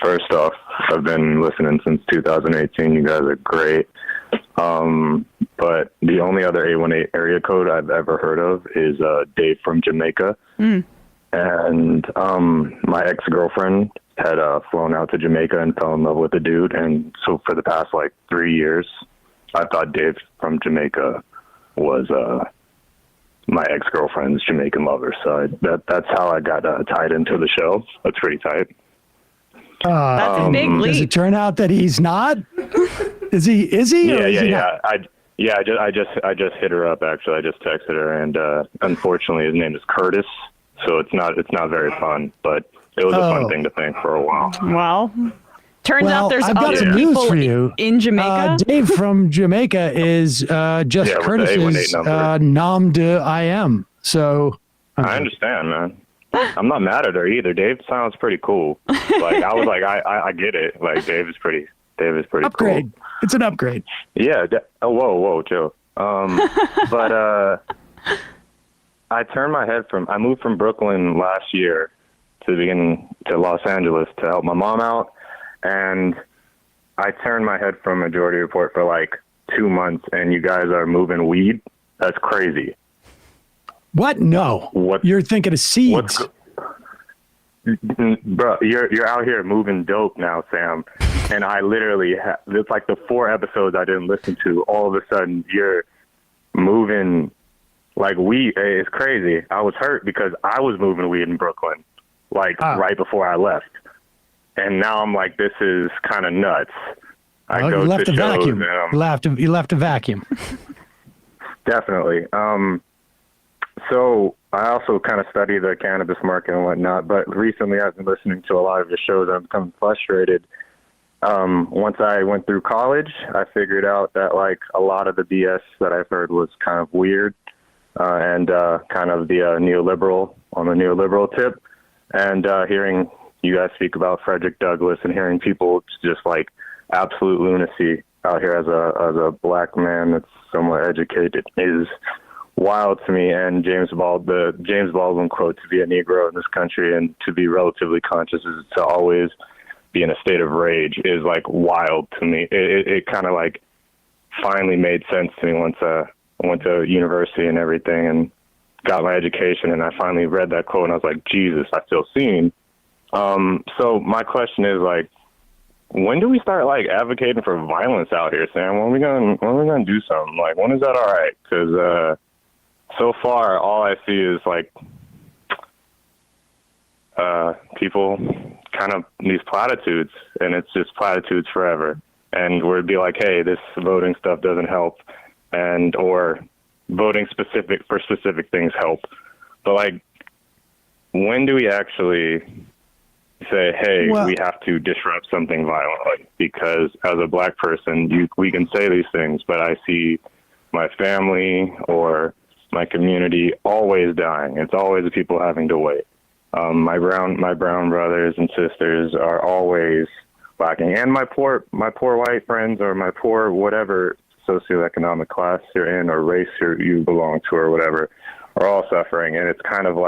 First off, I've been listening since 2018. You guys are great. But the only other 818 area code I've ever heard of is Dave from Jamaica. Mm. And my ex-girlfriend had flown out to Jamaica and fell in love with a dude. And so for the past, 3 years, I thought Dave from Jamaica was my ex-girlfriend's Jamaican lover. So that's how I got tied into the show. That's pretty tight. That's a big leap. Does it turn out that he's not? Is he? Yeah. I just hit her up. Actually, I just texted her, and unfortunately, his name is Curtis. So it's not very fun, but it was a fun thing to think for a while. Well, turns out there's other people for you. In Jamaica. Dave from Jamaica is just Curtis's nom de I am. So I understand, man. I'm not mad at her either. Dave sounds pretty cool. I was like, I get it. Dave is pretty upgrade. Cool. It's an upgrade. Yeah. Whoa, Joe. But I moved from Brooklyn last year to Los Angeles to help my mom out. And I turned my head from Majority Report for 2 months, and you guys are moving weed. That's crazy. What? No. What? You're thinking of seeds. Bro, you're out here moving dope now, Sam. And I literally, it's the 4 episodes I didn't listen to. All of a sudden, you're moving weed. It's crazy. I was hurt because I was moving weed in Brooklyn, right before I left. And now I'm like, this is kind of nuts. You left a vacuum. You left a vacuum. Definitely. So I also kind of study the cannabis market and whatnot, but recently I've been listening to a lot of your shows and I'm becoming frustrated. Once I went through college, I figured out that a lot of the BS that I've heard was kind of weird and kind of the neoliberal tip. And hearing you guys speak about Frederick Douglass and hearing people just absolute lunacy out here as a black man that's somewhat educated is wild to me. And the James Baldwin quote, to be a Negro in this country and to be relatively conscious is to always be in a state of rage, is wild to me. It kind of finally made sense to me once I went to university and everything and got my education, and I finally read that quote and I was like, Jesus, I feel seen. So my question is when do we start advocating for violence out here, Sam? When are we gonna do something? When is that all right? Because so far, all I see is people kind of these platitudes, and it's just platitudes forever. And we'd be like, hey, this voting stuff doesn't help, or voting for specific things help. But when do we actually say, hey, we have to disrupt something violently? Because as a black person, we can say these things, but I see my family or my community always dying. It's always the people having to wait. My brown brothers and sisters are always lacking, and my poor white friends or my poor whatever socioeconomic class you're in or race you belong to or whatever are all suffering. And it's kind of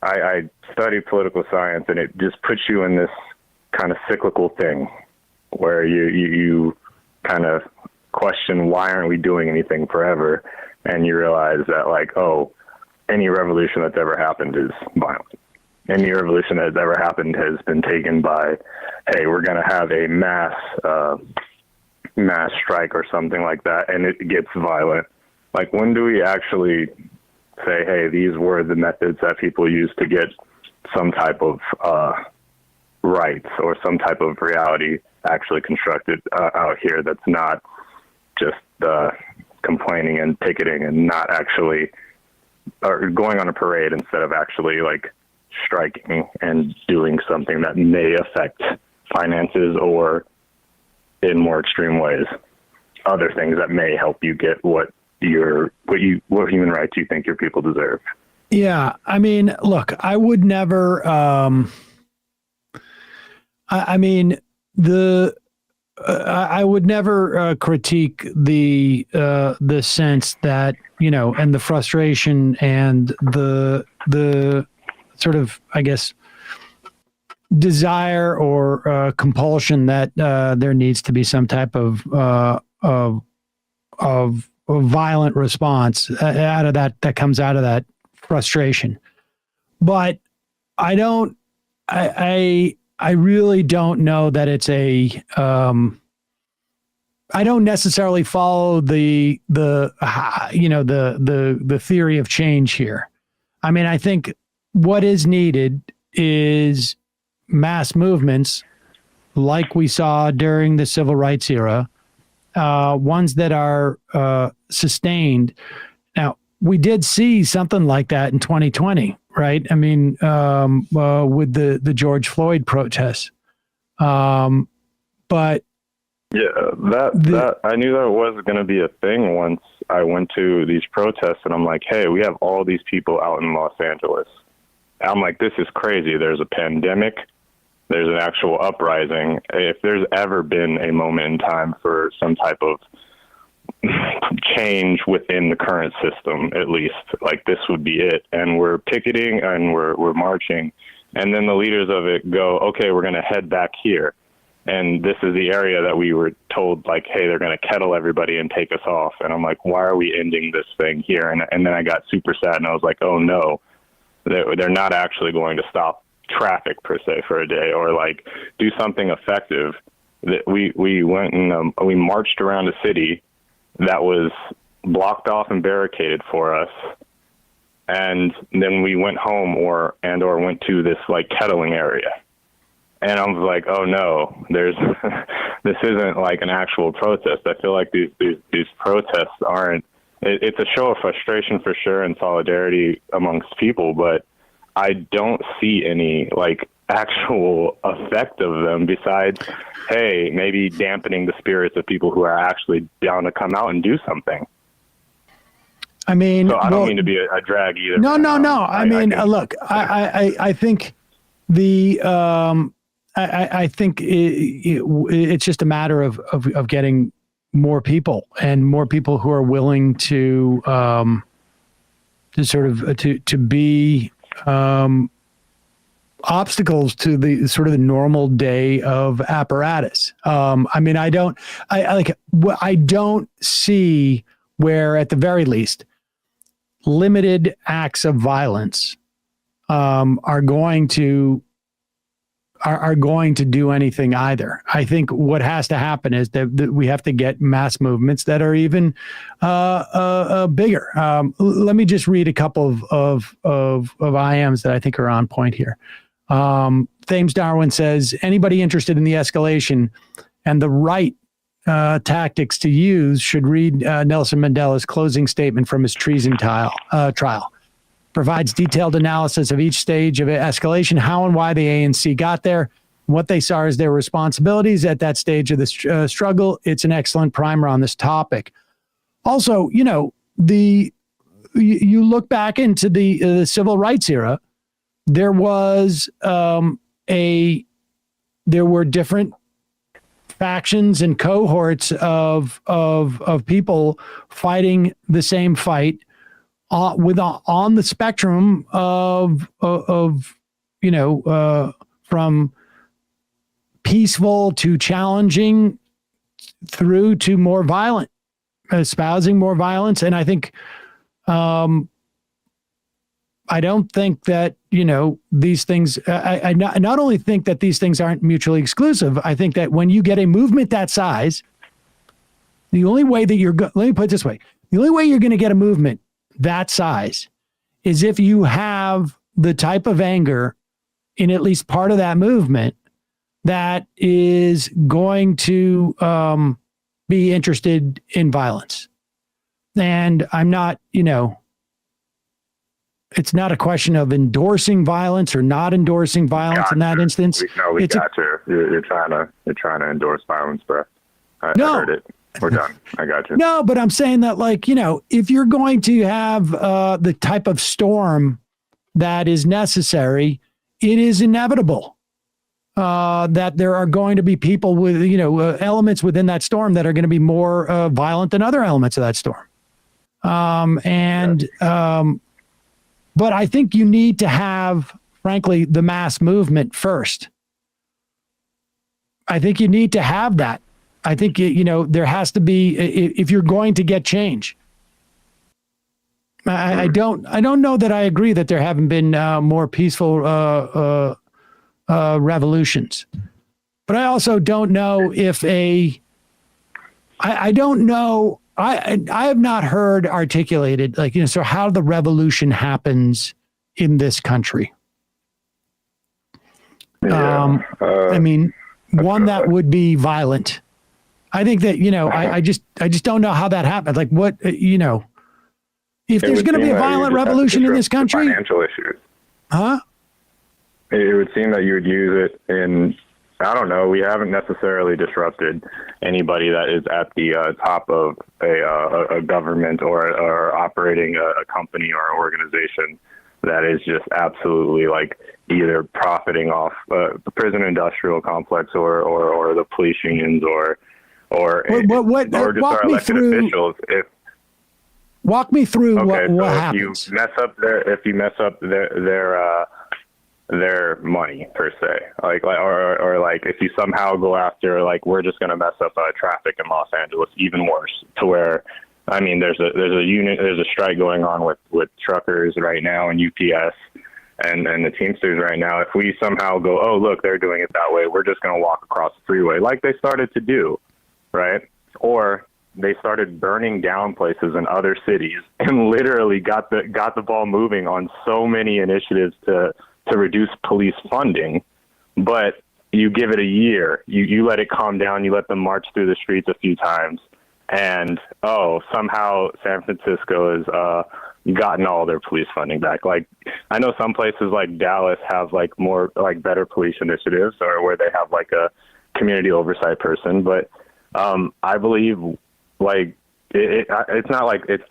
I study political science, and it just puts you in this kind of cyclical thing where you kind of question, why aren't we doing anything forever? And you realize that any revolution that's ever happened is violent. Any revolution that's ever happened has been taken by, hey, we're going to have a mass strike or something like that, and it gets violent. When do we actually say, hey, these were the methods that people used to get some type of rights or some type of reality actually constructed out here that's not just complaining and picketing and not actually or going on a parade instead of actually striking and doing something that may affect finances or in more extreme ways, other things that may help you get what human rights you think your people deserve. Yeah. I mean, look, I would never, I would never critique the sense that, and the frustration and the sort of, I guess, desire or compulsion that there needs to be some type of violent response out of that comes out of that frustration. But I really don't know that it's I don't necessarily follow the theory of change here. I mean, I think what is needed is mass movements like we saw during the civil rights era, ones that are sustained. Now, we did see something like that in 2020, right? I mean, with the George Floyd protests. But yeah, that I knew that was going to be a thing once I went to these protests, and I'm like, hey, we have all these people out in Los Angeles. I'm like, this is crazy. There's a pandemic. There's an actual uprising. If there's ever been a moment in time for some type of change within the current system, at least, like this would be it. And we're picketing and we're marching. And then the leaders of it go, okay, we're going to head back here. And this is the area that we were told, like, hey, they're going to kettle everybody and take us off. And I'm like, why are we ending this thing here? And then I got super sad, and I was like, oh, no, they're not actually going to stop traffic, per se, for a day or, like, do something effective. That we went and we marched around a city that was blocked off and barricaded for us. And then we went home or went to this, like, kettling area. And I was like, oh no, this isn't like an actual protest. I feel like these protests aren't, it's a show of frustration for sure and solidarity amongst people, but I don't see any like actual effect of them besides, hey, maybe dampening the spirits of people who are actually down to come out and do something. I mean, so I don't mean to be a drag either. No. I mean, look, I think I think it's just a matter of getting more people and more people who are willing to sort of to be obstacles to the sort of the normal day of apparatus. I mean, I don't see where, at the very least, limited acts of violence are going to do anything either. I think what has to happen is that we have to get mass movements that are even bigger. Let me just read a couple of IMs that I think are on point here. Thames Darwin says, anybody interested in the escalation and the right tactics to use should read Nelson Mandela's closing statement from his treason trial. Provides detailed analysis of each stage of escalation, how and why the ANC got there, what they saw as their responsibilities at that stage of the struggle. It's an excellent primer on this topic. Also, you know, you look back into the civil rights era, there was there were different factions and cohorts of people fighting the same fight. On the spectrum of from peaceful to challenging through to more violent, espousing more violence. And I think, I don't think that, these things, I not only think that these things aren't mutually exclusive, I think that when you get a movement that size, the only way that let me put it this way, the only way you're going to get a movement that size is if you have the type of anger in at least part of that movement that is going to be interested in violence. And I'm not, it's not a question of endorsing violence or not endorsing violence in that instance. No, we got you. You're trying to endorse violence, bro. I heard it. We're done. I got you. No, but I'm saying that, like, if you're going to have the type of storm that is necessary, it is inevitable that there are going to be people with, elements within that storm that are going to be more violent than other elements of that storm. But I think you need to have, frankly, the mass movement first I think you need to have that. I think, there has to be, if you're going to get change. I don't know that I agree that there haven't been more peaceful revolutions, but I also don't know if I don't know. I have not heard articulated so how the revolution happens in this country. Yeah. I mean, one that would be violent. I think that, I just don't know how that happens. Like what, if there's going to be a violent revolution in this country. Financial issues. Huh? It would seem that you would use it in, I don't know, we haven't necessarily disrupted anybody that is at the top of a government or operating a company or an organization that is just absolutely either profiting off the prison industrial complex or the police unions or just our elected officials. Walk me through what happens. If you mess up their money per se, or if you somehow go after we're just going to mess up traffic in Los Angeles even worse, to where there's a strike going on with truckers right now and UPS and the Teamsters right now. If we somehow go, oh look, they're doing it that way, we're just going to walk across the freeway like they started to do. Right? Or they started burning down places in other cities and literally got the ball moving on so many initiatives to reduce police funding. But you give it a year, you let it calm down, you let them march through the streets a few times, and somehow San Francisco has gotten all their police funding back. I know some places like Dallas have more better police initiatives, or where they have a community oversight person, but I believe it's not it's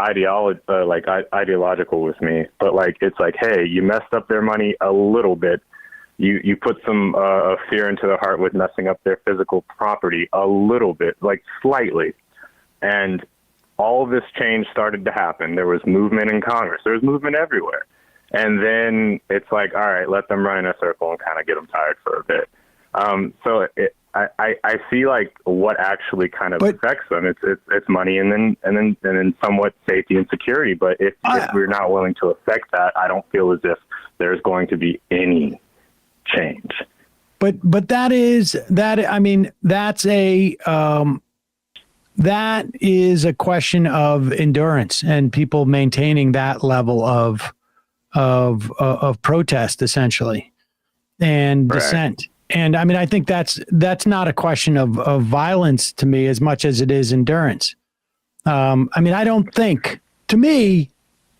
ideological with me, but it's hey, you messed up their money a little bit. You put some fear into their heart with messing up their physical property a little bit, slightly. And all of this change started to happen. There was movement in Congress. There was movement everywhere. And then it's all right, let them run in a circle and kind of get them tired for a bit. I see what actually kind of affects them. It's money and then somewhat safety and security. But if we're not willing to affect that, I don't feel as if there's going to be any change. But that is a question of endurance and people maintaining that level of protest essentially and dissent. And I think that's not a question of violence to me as much as it is endurance. I don't think, to me,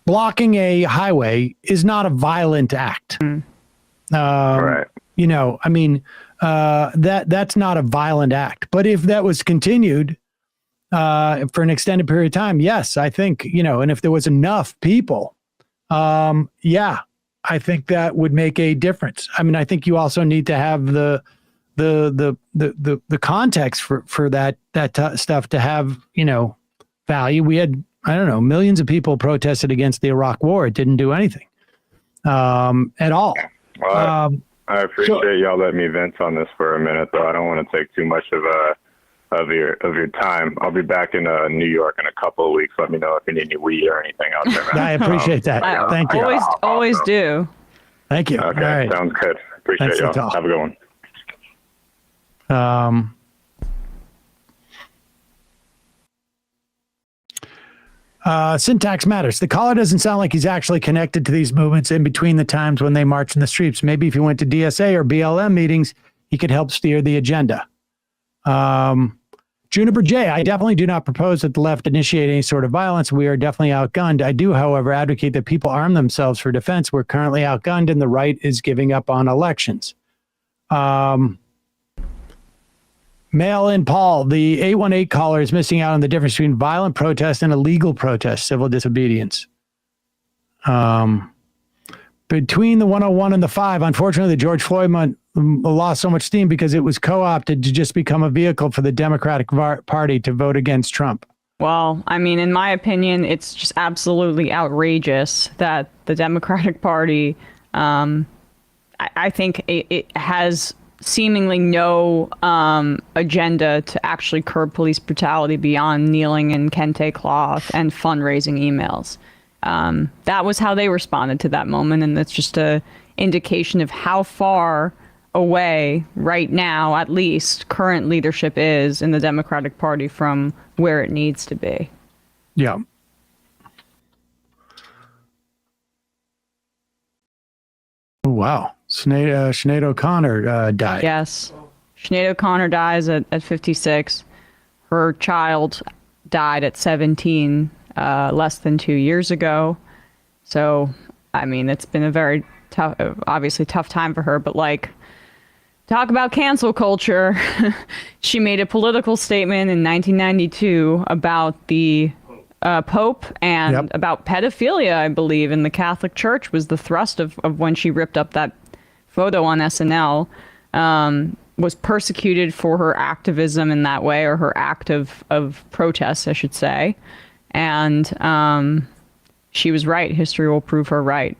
blocking a highway is not a violent act. Right. That's not a violent act. But if that was continued for an extended period of time, yes, I think, and if there was enough people, I think that would make a difference. I think you also need to have the context for that stuff to have, value. We had, millions of people protested against the Iraq War. It didn't do anything at all. Well, I appreciate y'all letting me vent on this for a minute, though. I don't want to take too much of your time. I'll be back in New York in a couple of weeks. Let me know if you need any weed or anything out there, man. I appreciate that. Thank you. Always do. Thank you. Okay, all right. Sounds good. Appreciate y'all. Have a good one. Syntax matters. The caller doesn't sound like he's actually connected to these movements in between the times when they march in the streets. Maybe if he went to DSA or BLM meetings, he could help steer the agenda. Juniper J, I definitely do not propose that the left initiate any sort of violence. We are definitely outgunned. I do, however, advocate that people arm themselves for defense. We're currently outgunned and the right is giving up on elections. Mail-in Paul, the 818 caller is missing out on the difference between violent protest and illegal protest, civil disobedience. Between the 101 and the 5, unfortunately, the George Floyd lost so much steam because it was co-opted to just become a vehicle for the Democratic Party to vote against Trump. Well, in my opinion, it's just absolutely outrageous that the Democratic Party, I think it has seemingly no agenda to actually curb police brutality beyond kneeling in kente cloth and fundraising emails. That was how they responded to that moment, and that's just a indication of how far away right now, at least, current leadership is in the Democratic Party from where it needs to be. Yeah. Oh, wow. Sinead O'Connor died. Yes. Sinead O'Connor dies at 56. Her child died at 17, less than 2 years ago. So, I mean, it's been a very tough, obviously tough time for her, but like, talk about cancel culture. She made a political statement in 1992 about the Pope and about pedophilia, I believe, in the Catholic Church was the thrust of when she ripped up that photo on SNL. Was persecuted for her activism in that way, or her act of protest, I should say. And she was right. History will prove her right.